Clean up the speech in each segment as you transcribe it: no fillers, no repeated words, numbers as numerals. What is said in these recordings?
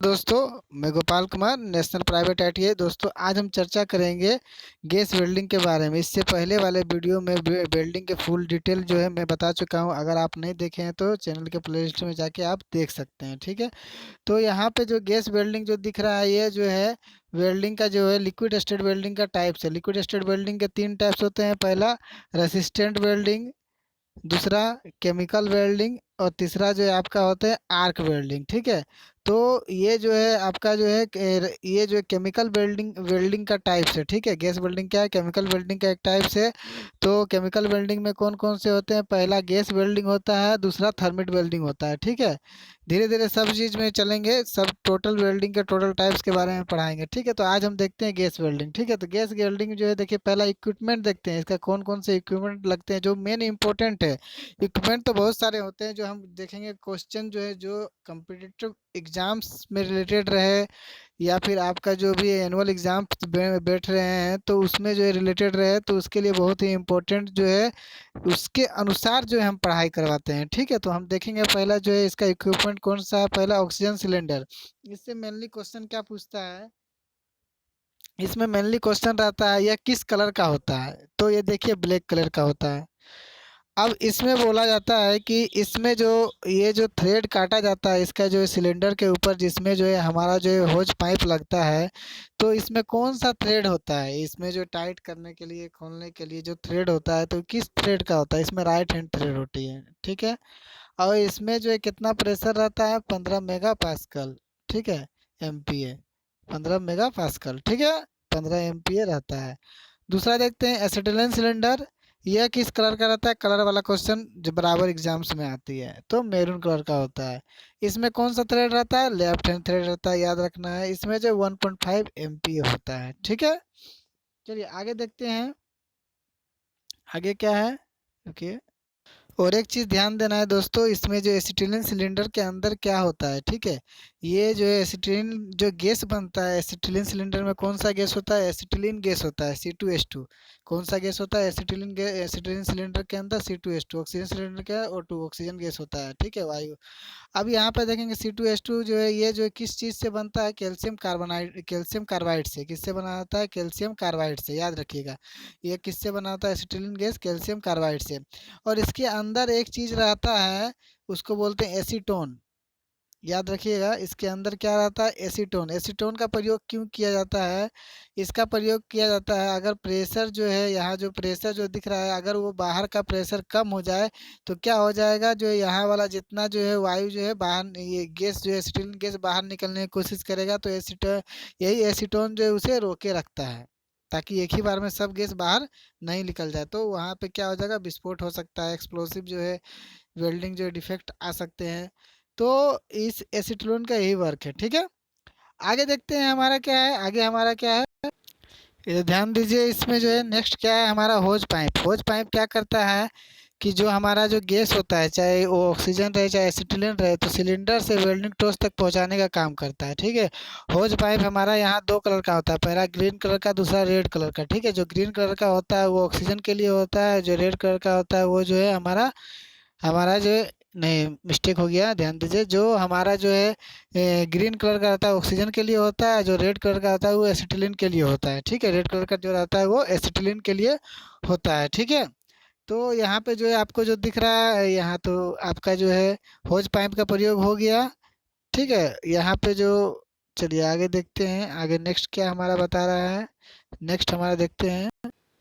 दोस्तों, मैं Gopal Kumar national private ITI. दोस्तों, आज हम चर्चा करेंगे गैस वेल्डिंग के बारे में। इससे पहले वाले वीडियो में वेल्डिंग के फुल डिटेल जो है मैं बता चुका हूं। अगर आप नहीं देखे हैं तो चैनल के प्लेलिस्ट में जाके आप देख सकते हैं। ठीक है। तो यहाँ पे जो गैस वेल्डिंग जो दिख रहा है, ये जो है वेल्डिंग का जो है लिक्विड स्टेट वेल्डिंग का टाइप्स है। लिक्विड स्टेट वेल्डिंग के 3 टाइप्स होते हैं। पहला रेसिस्टेंट वेल्डिंग, दूसरा केमिकल वेल्डिंग और तीसरा जो है आपका होता है आर्क वेल्डिंग। ठीक है। तो ये जो है आपका जो है ये जो केमिकल वेल्डिंग वेल्डिंग का टाइप्स है। ठीक है। गैस वेल्डिंग क्या है? केमिकल वेल्डिंग का एक टाइप्स है। तो केमिकल वेल्डिंग में कौन कौन से होते हैं? पहला गैस वेल्डिंग होता है, दूसरा थर्मिट वेल्डिंग होता है। ठीक है। धीरे धीरे सब चीज़ में चलेंगे, सब टोटल वेल्डिंग के टोटल टाइप्स के बारे में पढ़ाएंगे। ठीक है। तो आज हम देखते हैं गैस वेल्डिंग। ठीक है। तो गैस वेल्डिंग जो है, देखिए पहला इक्विपमेंट देखते हैं, इसका कौन कौन से इक्विपमेंट लगते हैं जो मेन इंपॉर्टेंट है। इक्विपमेंट तो बहुत सारे होते हैं जो हम देखेंगे। क्वेश्चन जो है जो कम्पिटिटिव एग्जाम्स में रिलेटेड रहे या फिर आपका जो भी एनुअल एग्जाम बैठ रहे हैं तो उसमें जो है रिलेटेड रहे, तो उसके लिए बहुत ही इम्पोर्टेंट जो है उसके अनुसार जो है हम पढ़ाई करवाते हैं। ठीक है। तो हम देखेंगे पहला जो है इसका इक्विपमेंट कौन सा है। पहला ऑक्सीजन सिलेंडर। इससे मेनली क्वेश्चन क्या पूछता है? इसमें मेनली क्वेश्चन रहता है यह किस कलर का होता है। तो ये देखिए ब्लैक कलर का होता है। अब इसमें बोला जाता है कि इसमें जो ये जो थ्रेड काटा जाता है इसका जो सिलेंडर के ऊपर, जिसमें जो है हमारा जो है होज पाइप लगता है, तो इसमें कौन सा थ्रेड होता है? इसमें जो टाइट करने के लिए, खोलने के लिए जो थ्रेड होता है, तो किस थ्रेड का होता है? इसमें राइट हैंड थ्रेड होती है। ठीक है। और इसमें जो है कितना प्रेशर रहता है? 15 मेगा पास्कल। ठीक है। MPa 15 mega pascal. ठीक है। 15 एमपीए रहता है। दूसरा देखते हैं एसिटिलीन सिलेंडर। यह किस कलर का रहता है? कलर वाला क्वेश्चन जो बराबर एग्जाम्स में आती है, तो मैरून कलर का होता है। इसमें कौन सा थ्रेड रहता है? लेफ्ट हैंड थ्रेड रहता है, याद रखना है। इसमें जो 1.5 एमपीए होता है। ठीक है। चलिए आगे देखते हैं। आगे क्या है? ओके। और एक चीज़ ध्यान देना है दोस्तों, इसमें जो एसिटिलीन सिलेंडर के अंदर क्या होता है? ठीक है। ये जो है एसिटिलीन जो गैस बनता है, एसिटिलीन सिलेंडर में कौन सा गैस होता है? एसिटिलीन गैस होता है, C2H2। कौन सा गैस होता है एसिटिलीन एसिटिलीन सिलेंडर के अंदर? C2H2। ऑक्सीजन सिलेंडर क्या है? O2, ऑक्सीजन गैस होता है। ठीक है, वायु। अब यहाँ पे देखेंगे C2H2 जो है ये जो किस चीज़ से बनता है? कैल्शियम कार्बोनाइड, कैल्शियम कार्बाइड से। किससे बना होता है? कैल्शियम कार्बाइड से, याद रखिएगा। ये किससे बना होता है एसिटिलीन गैस? कैल्शियम कार्बाइड से। और इसके अंदर एक चीज़ रहता है, उसको बोलते हैं एसीटोन। याद रखिएगा, इसके अंदर क्या रहता है? एसीटोन। एसीटोन का प्रयोग क्यों किया जाता है? इसका प्रयोग किया जाता है अगर प्रेशर जो है, यहाँ जो प्रेशर जो दिख रहा है, अगर वो बाहर का प्रेशर कम हो जाए तो क्या हो जाएगा? जो यहाँ वाला जितना जो है वायु जो है बाहर, ये गैस जो है एसिटिलीन गैस बाहर निकलने की कोशिश करेगा, तो एसीटोन, यही एसीटोन जो है उसे रोके रखता है, ताकि एक ही बार में सब गैस बाहर नहीं निकल जाए। तो वहाँ पे क्या हो जाएगा? विस्फोट हो सकता है, एक्सप्लोसिव जो है वेल्डिंग जो डिफेक्ट आ सकते हैं। तो इस एसीटोन का यही वर्क है। ठीक है। आगे देखते हैं हमारा क्या है। आगे हमारा क्या है, ये ध्यान दीजिए। इसमें जो है नेक्स्ट क्या है हमारा? Hose pipe. होज पाइप क्या करता है कि जो हमारा जो गैस होता है, चाहे वो ऑक्सीजन रहे चाहे एसिटिलीन रहे, तो सिलेंडर से वेल्डिंग टोच तक पहुंचाने का काम करता है। ठीक है। होज पाइप हमारा यहाँ 2 कलर का होता है, पहला ग्रीन कलर का, दूसरा रेड कलर का। ठीक है। जो ग्रीन कलर का होता है वो ऑक्सीजन के लिए होता है, जो रेड कलर का होता है वो जो है हमारा हमारा जो नहीं, मिस्टेक हो गया, ध्यान दीजिए। जो हमारा जो है ग्रीन कलर का रहता है ऑक्सीजन के लिए होता है, जो रेड कलर का होता है वो एसिटिलीन के लिए होता है। ठीक है। रेड कलर का जो रहता है वो एसिटिलीन के लिए होता है। ठीक है। तो यहाँ पे जो है आपको जो दिख रहा है यहाँ, तो आपका जो है होज पाइप का प्रयोग हो गया। ठीक है। यहाँ पे जो, चलिए आगे देखते हैं। आगे नेक्स्ट क्या हमारा बता रहा है, नेक्स्ट हमारा देखते हैं।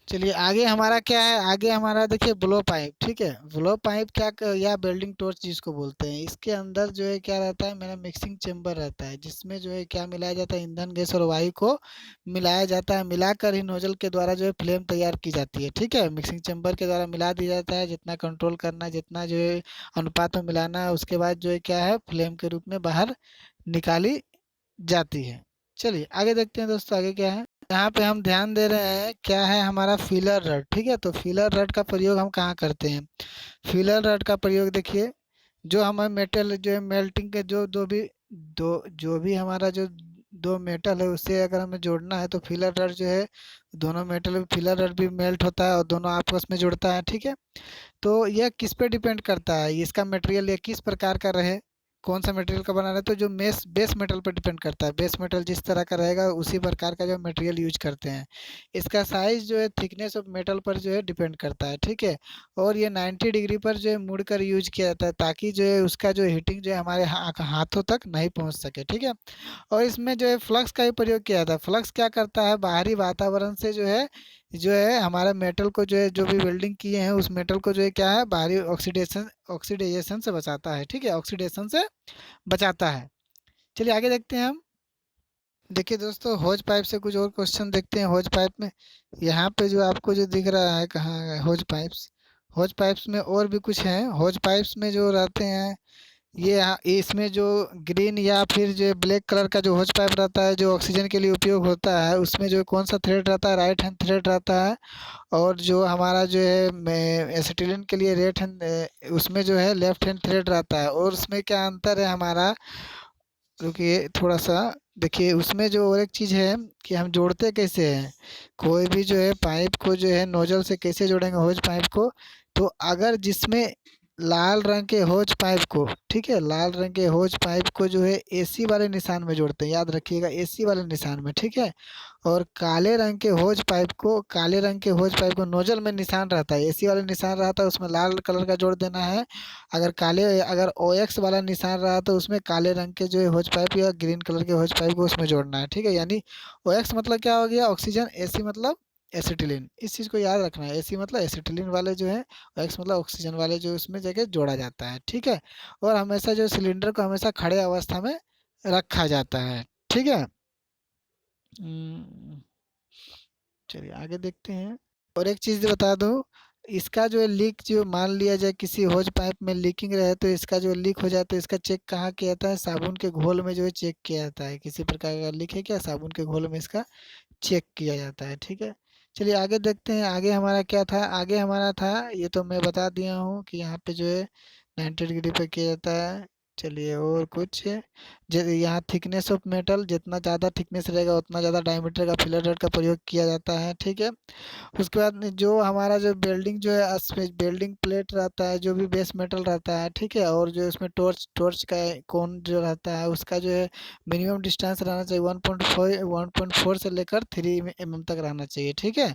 चलिए आगे हमारा क्या है? आगे हमारा देखिए ब्लो पाइप। ठीक है। ब्लो पाइप या बेल्डिंग टोर्च जिसको बोलते हैं, इसके अंदर जो है क्या रहता है? मेरा मिक्सिंग चेम्बर रहता है, जिसमें जो है क्या मिलाया जाता है? ईंधन गैस और वायु को मिलाया जाता है। मिलाकर ही नोजल के द्वारा जो है फ्लेम तैयार की जाती है। ठीक है। मिक्सिंग चेम्बर के द्वारा मिला दिया जाता है, जितना कंट्रोल करना, जितना जो है अनुपात में मिलाना है, उसके बाद जो है क्या है? फ्लेम के रूप में बाहर निकाली जाती है। चलिए आगे देखते हैं दोस्तों, आगे क्या है। यहाँ पे हम ध्यान दे रहे हैं क्या है हमारा? Feeler rod. ठीक है। तो फीलर रड का प्रयोग हम कहाँ करते हैं? फीलर रड का प्रयोग देखिए, जो हमें मेटल जो है मेल्टिंग के जो भी हमारा जो दो मेटल है उससे अगर हमें जोड़ना है, तो फीलर रड जो है दोनों मेटल फीलर रड भी मेल्ट होता है और दोनों आपस में जुड़ता है। ठीक है। तो यह किस पे डिपेंड करता है? इसका मटेरियल ये किस प्रकार का रहे, कौन सा मटेरियल का बना रहे हैं, तो जो बेस मेटल पर डिपेंड करता है। बेस मेटल जिस तरह का रहेगा उसी प्रकार का जो मटेरियल यूज करते हैं। इसका साइज जो है थिकनेस ऑफ मेटल पर जो है डिपेंड करता है, ठीक है। और ये 90 डिग्री पर जो है मुड़कर यूज किया जाता है, ताकि जो है उसका जो हीटिंग जो है हमारे हाथों तक नहीं पहुंच सके, ठीक है। और इसमें जो है फ्लक्स का भी प्रयोग किया जाता है। फ्लक्स क्या करता है, बाहरी वातावरण से जो है हमारा मेटल को जो है, जो भी वेल्डिंग किए हैं उस मेटल को जो है क्या है, बाहरी ऑक्सीडेशन से बचाता है, ठीक है, ऑक्सीडेशन से बचाता है। चलिए आगे देखते हैं हम। देखिए दोस्तों, होज पाइप से कुछ और क्वेश्चन देखते हैं। होज पाइप में यहाँ पे जो आपको जो दिख रहा है, कहाँ है होज पाइप्स। होज पाइप्स में और भी कुछ हैं। होज पाइप्स में जो रहते हैं, इसमें जो ग्रीन या फिर जो ब्लैक कलर का जो होज पाइप रहता है, जो ऑक्सीजन के लिए उपयोग होता है, उसमें जो कौन सा थ्रेड रहता है, राइट हैंड थ्रेड रहता है। और जो हमारा जो है एसिटिलीन के लिए रेट हैंड, उसमें जो है लेफ्ट हैंड थ्रेड रहता है। और उसमें क्या अंतर है हमारा, रुकिए थोड़ा सा। देखिए उसमें जो और एक चीज़ है कि हम जोड़ते कैसे हैं, कोई भी जो है पाइप को जो है नोजल से कैसे जोड़ेंगे होज पाइप को। तो अगर जिसमें लाल रंग के होज पाइप को, ठीक है, लाल रंग के होज पाइप को जो है एसी वाले निशान में जोड़ते हैं, याद रखिएगा एसी वाले निशान में, ठीक है। और काले रंग के होज पाइप को नोजल में निशान रहता है, एसी वाले निशान रहता है, उसमें लाल कलर का जोड़ देना है। अगर OX वाला निशान रहा तो उसमें काले रंग के जो है होज पाइप या ग्रीन कलर के होज पाइप को उसमें जोड़ना है, ठीक है। यानी OX मतलब क्या हो गया, ऑक्सीजन, एसी मतलब एसिटिलीन। इस चीज़ को याद रखना है, एसी मतलब एसिटिलीन वाले जो है, OX मतलब ऑक्सीजन वाले जो उसमें जगह जोड़ा जाता है, ठीक है। और हमेशा जो सिलेंडर को हमेशा खड़े अवस्था में रखा जाता है, ठीक है। हम्म, चलिए आगे देखते हैं। और एक चीज़ बता दूं, इसका जो है लीक, जो मान लिया जाए किसी होज पाइप में लीकिंग रहे तो इसका जो लीक हो जाए तो इसका चेक कहाँ किया जाता है, साबुन के घोल में जो है चेक किया जाता है। किसी प्रकार का लीक है क्या, साबुन के घोल में इसका चेक किया जाता है, ठीक है। चलिए आगे देखते हैं। आगे हमारा क्या था, आगे हमारा था, ये तो मैं बता दिया हूँ कि यहाँ पे जो है 90 डिग्री पे किया जाता है। चलिए और कुछ है, यहाँ थिकनेस ऑफ मेटल, जितना ज़्यादा थिकनेस रहेगा उतना ज़्यादा डायमीटर का फिलर रड का प्रयोग किया जाता है, ठीक है। उसके बाद में जो हमारा जो बेल्डिंग जो है, बेल्डिंग प्लेट रहता है, जो भी बेस मेटल रहता है, ठीक है। और जो इसमें टॉर्च टॉर्च का कोन जो रहता है उसका जो है मिनिमम डिस्टेंस रहना चाहिए 1.4 से लेकर 3 mm तक रहना चाहिए, ठीक है,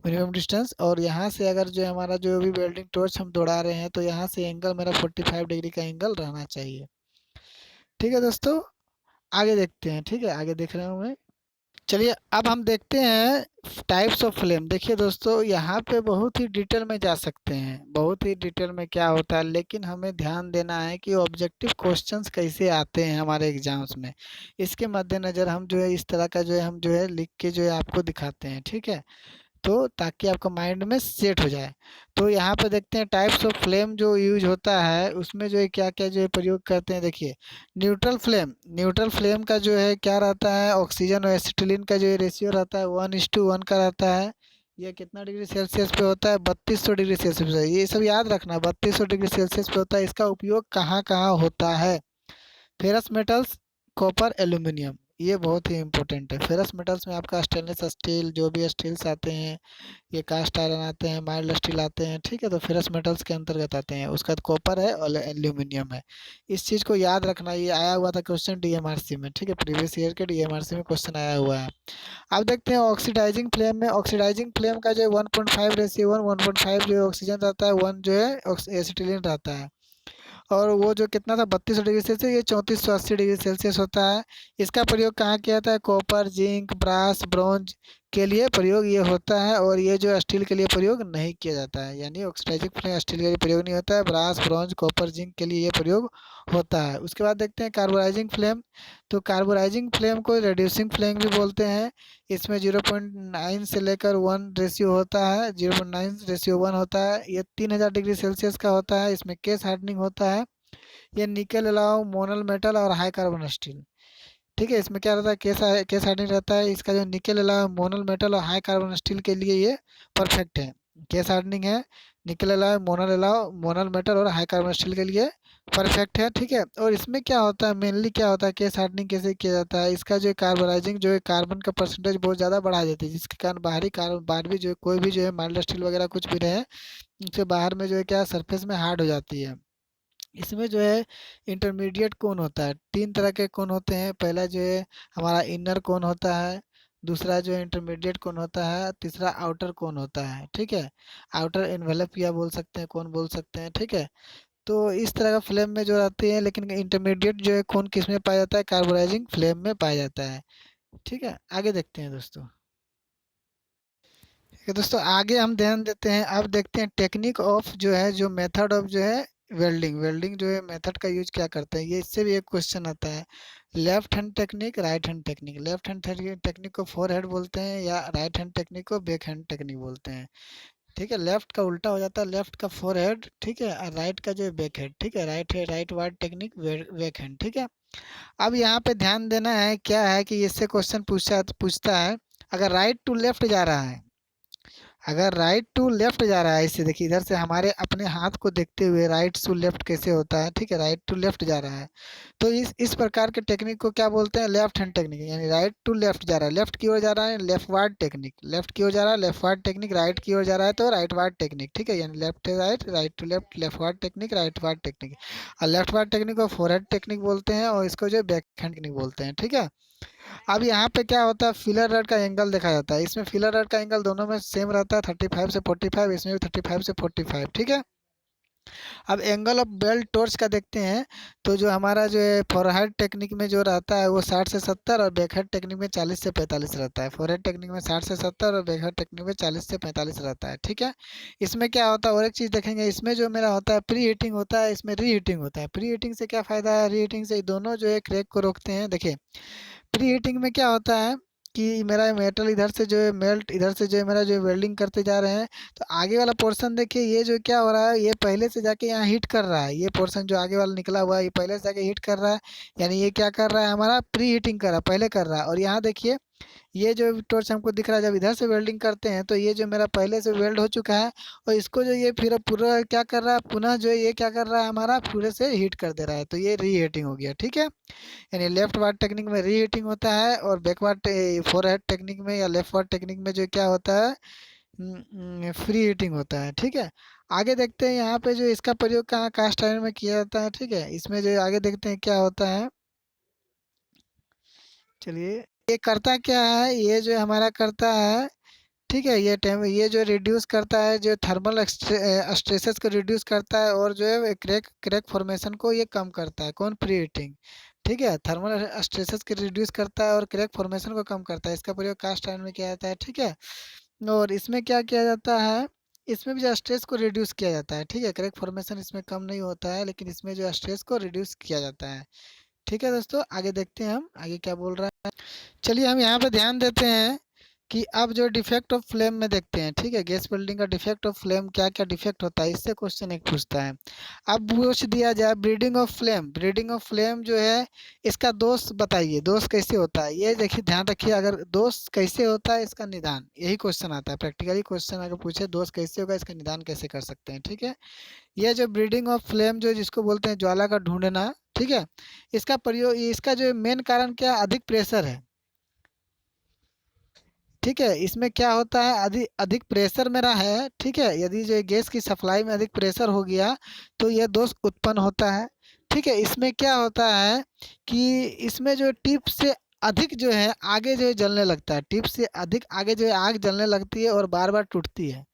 मिनिमम डिस्टेंस। और यहाँ से अगर जो हमारा जो भी वेल्डिंग टॉर्च हम दौड़ा रहे हैं तो यहाँ से एंगल मेरा 45 डिग्री का एंगल रहना चाहिए, ठीक है दोस्तों। आगे देखते हैं, ठीक है, आगे देख रहा हूँ मैं। चलिए अब हम देखते हैं टाइप्स ऑफ फ्लेम। देखिए दोस्तों, यहाँ पे बहुत ही डिटेल में जा सकते हैं, बहुत ही डिटेल में क्या होता है, लेकिन हमें ध्यान देना है कि ऑब्जेक्टिव क्वेश्चंस कैसे आते हैं हमारे एग्जाम्स में। इसके मद्देनज़र हम जो है इस तरह का जो है हम जो है लिख के जो है आपको दिखाते हैं, ठीक है। तो ताकि आपका माइंड में सेट हो जाए। तो यहाँ पे देखते हैं टाइप्स ऑफ फ्लेम जो यूज होता है, उसमें जो है क्या क्या जो है प्रयोग करते हैं। देखिए न्यूट्रल फ्लेम का जो है क्या रहता है, ऑक्सीजन और एसिटिलीन का जो रेशियो रहता है 1:1 का रहता है। ये कितना डिग्री सेल्सियस पे होता है, 3200 डिग्री सेल्सियस पे। ये सब याद रखना, 3200 डिग्री सेल्सियस पे होता है। इसका उपयोग कहाँ कहाँ होता है, फेरस मेटल्स, कॉपर, एल्यूमिनियम, ये बहुत ही इंपॉर्टेंट है। फेरस मेटल्स में आपका स्टेनलेस स्टील, जो भी स्टील्स आते हैं, ये कास्ट आयरन आते हैं, माइल्ड स्टील आते हैं, ठीक है, तो फेरस मेटल्स के अंतर्गत आते हैं। उसका बाद कॉपर है और एल्यूमिनियम है। इस चीज़ को याद रखना, ये आया हुआ था क्वेश्चन डीएमआरसी में, ठीक है, प्रीवियस ईयर के डीएमआरसी में क्वेश्चन आया हुआ है। अब देखते हैं ऑक्सीडाइजिंग फ्लेम में। ऑक्सीडाइजिंग फ्लेम का जो है 1.5:1, 1.5 जो है ऑक्सीजन रहता है, 1 जो है एसिटिलीन रहता है। और वो जो कितना था 3200 डिग्री सेल्सियस, ये 3480 डिग्री सेल्सियस होता है। इसका प्रयोग कहाँ किया जाता है, कॉपर, जिंक, ब्रास, ब्रॉन्ज के लिए प्रयोग ये होता है। और ये जो स्टील के लिए प्रयोग नहीं किया जाता है, यानी ऑक्सीडाइजिंग फ्लेम स्टील के लिए प्रयोग नहीं होता है, ब्रास, ब्रॉन्ज, कॉपर, जिंक के लिए ये प्रयोग होता है। उसके बाद देखते हैं कार्बोराइजिंग फ्लेम। तो कार्बोराइजिंग फ्लेम को रेड्यूसिंग फ्लेम भी बोलते हैं। इसमें 0.9 से लेकर 1 रेशियो होता है, 0.9:1 होता है। ये 3000 डिग्री सेल्सियस का होता है। इसमें केस हार्डनिंग होता है। ये निकल अलाउ, मोनल मेटल और हाई कार्बन स्टील, ठीक है। इसमें क्या रहता है, केस हार्डनिंग रहता है। इसका जो निकल अलाउ, मोनल मेटल और हाई कार्बन स्टील के लिए ये परफेक्ट है। केस हार्डनिंग है, निकल अलाउ, मोनल मेटल और हाई कार्बन स्टील के लिए परफेक्ट है, ठीक है। और इसमें क्या होता है, मेनली क्या होता है, केस हार्डनिंग कैसे किया जाता है, इसका जो कार्बोराइजिंग जो है कार्बन का परसेंटेज बहुत ज़्यादा बढ़ा देती है, जिसके कारण बाहरी कार्बन, बाहर भी जो है कोई भी जो है माइल्ड स्टील वगैरह कुछ भी रहे, उनसे बाहर में जो है क्या सरफेस में हार्ड हो जाती है। इसमें जो है इंटरमीडिएट कोन होता है। 3 तरह के कोन होते हैं। पहला जो है हमारा इनर कोन होता है, दूसरा जो है इंटरमीडिएट कोन होता है, तीसरा आउटर कोन होता है, ठीक है? आउटर एनवेलप या बोल सकते हैं, कोन बोल सकते हैं, ठीक है? तो इस तरह का फ्लेम में जो रहती है, लेकिन इंटरमीडिएट जो है कोन किसमें पाया जाता है? कार्बोनाइजिंग फ्लेम में पाया जाता है, ठीक है? आगे देखते हैं दोस्तों। ठीक है दोस्तों, आगे हम ध्यान देते हैं। अब देखते हैं टेक्निक ऑफ जो है, जो मेथड ऑफ जो है वेल्डिंग। वेल्डिंग जो है मेथड का यूज क्या करते हैं, ये इससे भी एक क्वेश्चन आता है। Left hand technique, right hand technique. Left hand technique को फोर हेड बोलते हैं, या राइट हैंड टेक्निक को बैक हैंड टेक्निक बोलते हैं, ठीक है? लेफ्ट का उल्टा हो जाता है, लेफ्ट का फोर हेड, ठीक है, और राइट का जो है बैक हेड, ठीक है? राइट है right ward technique, back hand, ठीक है? अब यहाँ पे ध्यान देना है, क्या है कि इससे क्वेश्चन पूछता है, अगर राइट टू लेफ्ट जा रहा है, अगर राइट टू लेफ्ट जा रहा है, इससे देखिए इधर से हमारे अपने हाथ को देखते हुए राइट टू लेफ्ट कैसे होता है, ठीक है? राइट टू लेफ्ट जा रहा है, तो इस प्रकार के टेक्निक को क्या बोलते हैं? Left hand technique. यानी राइट टू लेफ्ट जा रहा है, लेफ्ट की ओर जा रहा है, लेफ्ट वार्ड टेक्निक। लेफ्ट की ओर जा रहा है, लेफ्ट वार्ड टेक्निक। राइट की ओर जा रहा है तो राइट वार्ड टेक्निक, ठीक है? यानी left right, right to left, leftward technique, rightward technique. और लेफ्ट वार्ड टेक्निक को फोरहेड टेक्निक बोलते हैं, और इसको जो बैक हैंड टेक्निक बोलते हैं, ठीक है? अब यहाँ पे क्या होता है, फिलर रड का एंगल देखा जाता है। इसमें फिलर रड का एंगल दोनों में सेम रहता है, 35 से 45। इसमें भी 35 से 45, ठीक है? अब एंगल ऑफ बेल्ट टॉर्च का देखते हैं, तो जो हमारा जो है फोरहेड टेक्निक में जो रहता है वो 60 से 70, और बैकहेड टेक्निक में 40 से 45 रहता है। फोरहेड टेक्निक में 60 से 70 और बैकहेड टेक्निक में 40 से 45 रहता है, ठीक है? इसमें क्या होता है, और एक चीज़ देखेंगे, इसमें जो मेरा होता है प्री हीटिंग होता है, इसमें री हीटिंग होता है। प्री हीटिंग से क्या फ़ायदा है? री हीटिंग से दोनों जो है क्रैक को रोकते हैं। देखिए, प्री हीटिंग में क्या होता है कि मेरा मेटल इधर से जो है मेल्ट, इधर से जो है मेरा जो वेल्डिंग करते जा रहे हैं, तो आगे वाला पोर्शन देखिए, ये जो क्या हो रहा है, ये पहले से जाके यहाँ हीट कर रहा है। ये पोर्शन जो आगे वाला निकला हुआ है, ये पहले से जाके हीट कर रहा है। यानी ये क्या कर रहा है, हमारा प्री हीटिंग कर रहा है, पहले कर रहा है। और यहाँ देखिए, ये जो टॉर्च हमको दिख रहा है, जब इधर से वेल्डिंग करते हैं तो ये जो मेरा पहले से वेल्ड हो चुका है, और इसको जो ये फिर पूरा क्या कर रहा है, पुनः जो ये क्या कर रहा है, हमारा पूरे से हीट कर दे रहा है, तो ये री हीटिंग हो गया, ठीक है? यानी लेफ्ट वार्ड टेक्निक में री हीटिंग होता है, और बैकवर्ड फोरहेड टेक्निक में या लेफ्ट वार्ड टेक्निक में जो क्या होता है, फ्री हीटिंग होता है, ठीक है? आगे देखते हैं यहाँ पे जो इसका प्रयोग कहाँ कास्ट आयरन में किया जाता है, ठीक है? इसमें जो आगे देखते हैं क्या होता है। चलिए, ये करता क्या है, ये जो हमारा करता है, ठीक है? ये जो रिड्यूस करता है, जो थर्मल स्ट्रेसेस को रिड्यूस करता है, और जो है क्रैक क्रैक फॉर्मेशन को ये कम करता है। कौन? प्री हीटिंग, ठीक है? थर्मल स्ट्रेसेस को रिड्यूस करता है और क्रैक फॉर्मेशन को कम करता है। इसका प्रयोग कास्ट आयरन में किया जाता है, ठीक है? और इसमें क्या किया जाता है, इसमें भी जो स्ट्रेस को रिड्यूस किया जाता है, ठीक है? क्रैक फॉर्मेशन इसमें कम नहीं होता है, लेकिन इसमें जो स्ट्रेस को रिड्यूस किया जाता है, ठीक है दोस्तों? आगे देखते हैं हम आगे क्या बोल रहा है। चलिए, हम यहाँ पे ध्यान देते हैं कि अब जो डिफेक्ट ऑफ फ्लेम में देखते हैं, ठीक है? गैस वेल्डिंग का डिफेक्ट ऑफ फ्लेम, क्या क्या डिफेक्ट होता है, इससे क्वेश्चन एक पूछता है। अब पूछ दिया जाए breeding of flame. Breeding of flame जो है, इसका दोष बताइए, दोष कैसे होता है? ये देखिए, ध्यान रखिए, अगर दोष कैसे होता है इसका निदान, यही क्वेश्चन आता है प्रैक्टिकली। क्वेश्चन अगर पूछे दोष कैसे होगा, इसका निदान कैसे कर सकते हैं, ठीक है? ये जो ब्रीडिंग ऑफ फ्लेम जो जिसको बोलते हैं ज्वाला का ढूंढना, ठीक है? इसका प्रयोग, इसका जो मेन कारण क्या है, अधिक प्रेशर है, ठीक है? इसमें क्या होता है, अधिक अधिक प्रेशर मेरा है, ठीक है? यदि जो गैस की सप्लाई में अधिक प्रेशर हो गया, तो यह दोष उत्पन्न होता है, ठीक है? इसमें क्या होता है कि इसमें जो टिप से अधिक जो है आगे जो है जलने लगता है, टिप से अधिक आगे जो है आग जलने लगती है और बार बार टूटती है।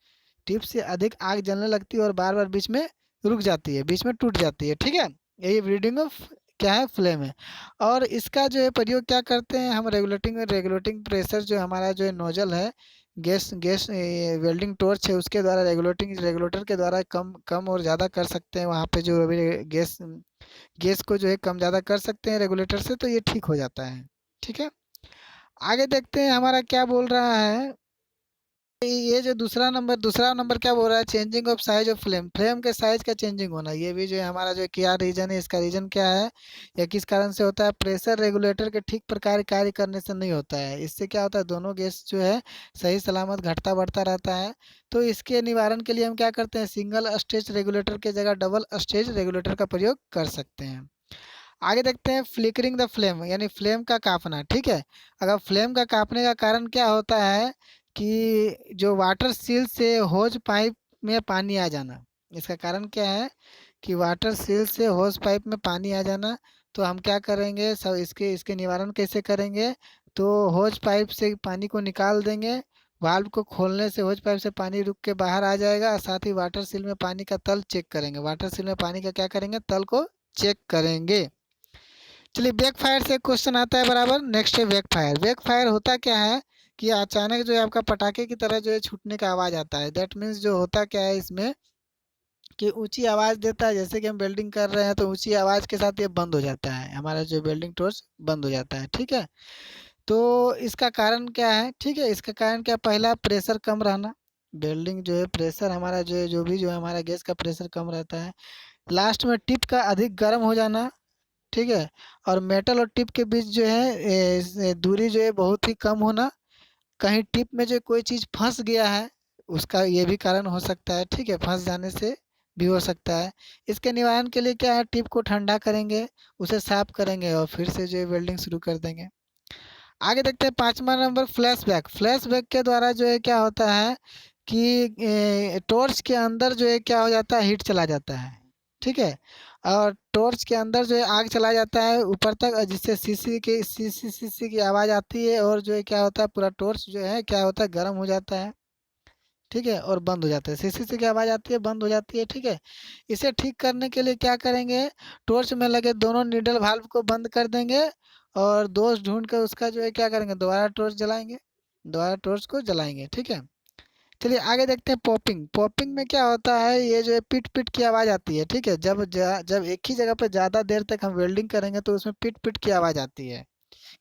टिप से अधिक आग जलने लगती है और बार बार बीच में रुक जाती है, बीच में टूट जाती है, ठीक है? यही ब्रीडिंग ऑफ क्या है, फ्लेम है। और इसका जो है प्रयोग क्या करते हैं हम, रेगुलेटिंग रेगुलेटिंग प्रेशर, जो हमारा जो है नोजल है, गैस गैस वेल्डिंग टॉर्च है, उसके द्वारा रेगुलेटिंग रेगुलेटर के द्वारा कम कम और ज़्यादा कर सकते हैं। वहाँ पे जो अभी गैस गैस को जो है कम ज़्यादा कर सकते हैं रेगुलेटर से, तो ये ठीक हो जाता है, ठीक है? आगे देखते हैं हमारा क्या बोल रहा है। ये जो दूसरा नंबर क्या बोल रहा है, changing of size of flame. Flame के साइज का चेंजिंग होना, ये भी जो है हमारा जो क्या रीजन है, इसका रीजन क्या है, या किस कारण से होता है? प्रेशर रेगुलेटर के ठीक प्रकार कार्य करने से नहीं होता है। इससे क्या होता है, दोनों गैस जो है सही सलामत घटता बढ़ता रहता है। तो इसके निवारण के लिए हम क्या करते हैं, सिंगल स्टेज रेगुलेटर के जगह डबल स्टेज रेगुलेटर का प्रयोग कर सकते हैं। आगे देखते हैं फ्लिकरिंग द फ्लेम, यानी फ्लेम का कांपना, ठीक है? अगर फ्लेम का कांपने का कारण क्या होता है कि जो वाटर सील से होज पाइप में पानी आ जाना, इसका कारण क्या है कि वाटर सील से होस पाइप में पानी आ जाना। तो हम क्या करेंगे, सब इसके इसके निवारण कैसे करेंगे, तो होज पाइप से पानी को निकाल देंगे। वाल्व को खोलने से होज पाइप से पानी रुक के बाहर आ जाएगा, और साथ ही वाटर सील में पानी का तल चेक करेंगे। वाटर सील में पानी का क्या करेंगे, तल को चेक करेंगे। चलिए बैक फायर से क्वेश्चन आता है बराबर। नेक्स्ट है बैक फायर। बैक फायर होता क्या है कि अचानक जो है आपका पटाखे की तरह जो है छूटने का आवाज आता है। दैट मीन्स जो होता क्या है इसमें कि ऊंची आवाज देता है। जैसे कि हम वेल्डिंग कर रहे हैं तो ऊंची आवाज के साथ ये बंद हो जाता है, हमारा जो वेल्डिंग टॉर्च बंद हो जाता है। ठीक है, तो इसका कारण क्या है, ठीक है, इसका कारण क्या, पहला प्रेशर कम रहना। वेल्डिंग जो है प्रेशर हमारा जो है, जो है हमारा गैस का प्रेशर कम रहता है। लास्ट में टिप का अधिक गर्म हो जाना। ठीक है, और मेटल और टिप के बीच जो है दूरी जो है बहुत ही कम होना। कहीं टिप में जो कोई चीज़ फंस गया है, उसका ये भी कारण हो सकता है। ठीक है, फंस जाने से भी हो सकता है। इसके निवारण के लिए क्या है, टिप को ठंडा करेंगे, उसे साफ करेंगे और फिर से जो है वेल्डिंग शुरू कर देंगे। आगे देखते हैं 5वां नंबर, फ्लैशबैक। फ्लैशबैक के द्वारा जो है क्या होता है कि टॉर्च के अंदर जो है क्या हो जाता है, हीट चला जाता है। ठीक है, और टॉर्च के अंदर जो है आग चला जाता है ऊपर तक, और जिससे सीसी की आवाज़ आती है, और जो है क्या होता है पूरा टॉर्च जो है क्या होता है, गर्म हो जाता है। ठीक है, और बंद हो जाता है, सीसी की आवाज़ आती है, बंद हो जाती है। ठीक है, इसे ठीक करने के लिए क्या करेंगे, टॉर्च में लगे दोनों नीडल वाल्व को बंद कर देंगे, और दोष ढूंढ कर उसका जो है क्या करेंगे, दोबारा टॉर्च जलाएंगे, दोबारा टॉर्च को जलाएंगे। ठीक है, चलिए आगे देखते हैं पॉपिंग। पॉपिंग में क्या होता है, ये जो है पिट पिट की आवाज़ आती है। ठीक है, जब एक ही जगह पे ज़्यादा देर तक हम वेल्डिंग करेंगे तो उसमें पिट पिट की आवाज़ आती है,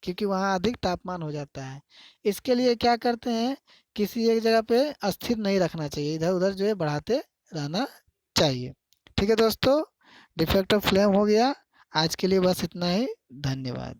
क्योंकि वहाँ अधिक तापमान हो जाता है। इसके लिए क्या करते हैं, किसी एक जगह पे अस्थिर नहीं रखना चाहिए, इधर उधर जो है बढ़ाते रहना चाहिए। ठीक है दोस्तों, डिफेक्ट ऑफ फ्लेम हो गया। आज के लिए बस इतना ही। धन्यवाद।